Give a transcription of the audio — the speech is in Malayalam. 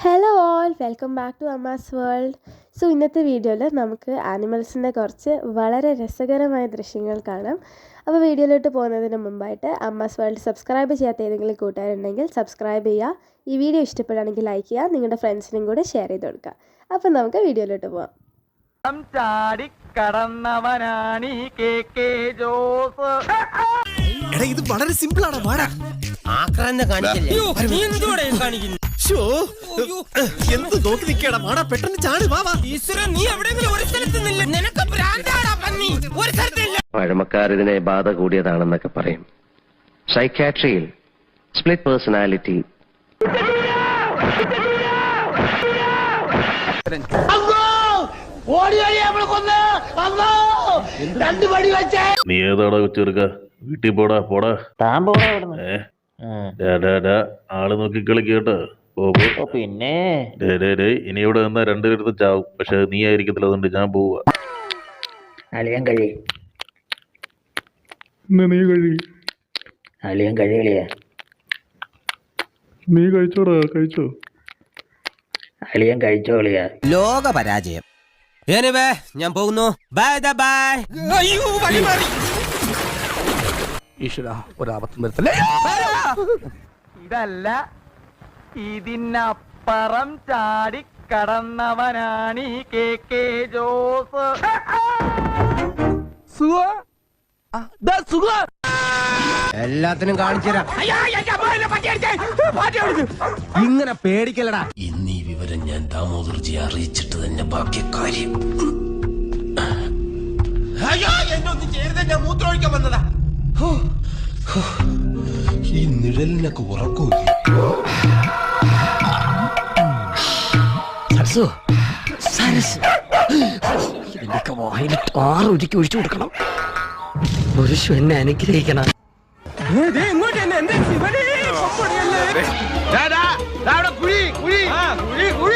Hello all, welcome back to Amma's world. So ഇന്നത്തെ വീഡിയോയിൽ നമുക്ക് ആനിമൽസിൻ്റെ കുറച്ച് വളരെ രസകരമായ ദൃശ്യങ്ങൾ കാണാം. അപ്പോൾ വീഡിയോയിലോട്ട് പോകുന്നതിന് മുമ്പായിട്ട് അമ്മാസ് വേൾഡ് സബ്സ്ക്രൈബ് ചെയ്യാത്ത ഏതെങ്കിലും കൂട്ടുകാരുണ്ടെങ്കിൽ സബ്സ്ക്രൈബ് ചെയ്യുക. ഈ വീഡിയോ ഇഷ്ടപ്പെടുകയാണെങ്കിൽ ലൈക്ക് ചെയ്യുക, നിങ്ങളുടെ ഫ്രണ്ട്സിനും കൂടെ ഷെയർ ചെയ്ത് കൊടുക്കുക. അപ്പോൾ നമുക്ക് വീഡിയോയിലോട്ട് പോകാം. ഇത് വളരെ സിമ്പിൾ ആണ്. എന്ത് നോക്കി നിൽക്കടാ മാടാ, പെട്ടെന്ന് ചാടി വാ. പഴമക്കാർ ഇതിനെ ബാധ കൂടിയതാണെന്നൊക്കെ പറയും. സൈക്യാട്രിയിൽ സ്പ്ലിറ്റ് പേഴ്സണാലിറ്റി, നീ ഏതാടാ വെച്ചെടുക്ക? വീട്ടിൽ പോടാ പോടാ. ആള് നോക്കി കളിക്കേട്ടോ. പിന്നെ ഇനി ഇവിടെ നിന്നാ രണ്ടുപേരടുത്ത് ചാവും. പക്ഷെ നീ ആയിരിക്കത്തില്ല, അതുകൊണ്ട് ഞാൻ പോവാ. അളിയൻ കഴി നീ കഴി അളിയൻ കഴിയളിയാ നീ കഴിച്ചോടാ, കഴിച്ചോ. അളിയൻ കഴിച്ചോ കളിയാ. ലോക പരാജയം. ഞാൻ പോകുന്നു. Bye bye. ഈശ്വര, ഒരാപത്തും വരുത്തല്ലേ. ഇതല്ല, ഇതിനപ്പുറം ചാടി കടന്നവനാണ് ഈ കെ ജോസ്. എല്ലാത്തിനും കാണിച്ചുതരാം. ഇങ്ങനെ പേടിക്കലടാ. ഇന്ന് ഈ വിവരം ഞാൻ ദാമോദർജിയെ അറിയിച്ചിട്ട് തന്നെ ബാക്കി കാര്യം. അയ്യോ, എന്നൊന്നും ചേരുന്ന, ഞാൻ മൂത്രമൊഴിക്കാൻ വന്നതാ. ഈ നിഴലിനൊക്കെ ഉറക്കൂല. ഇതിന്റെയൊക്കെ വായിൽ ആറൊരുക്കി ഒഴിച്ചു കൊടുക്കണം. ഒരു എന്നെ അനുഗ്രഹിക്കണം. കുഴി